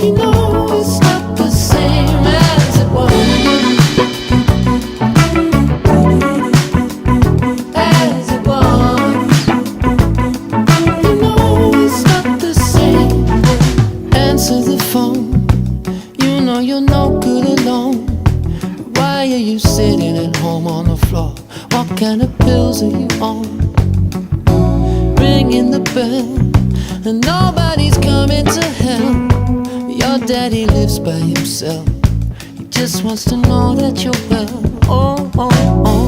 You know it's not the same as it was. As it was. You know it's not the same. Answer the phone. You know you're no good alone. Why are you sitting at home on the floor? What kind of pills are you on? Ringing the bell, and nobody's coming to help. Your daddy lives by himself. He just wants to know that you're well. Oh, oh, oh.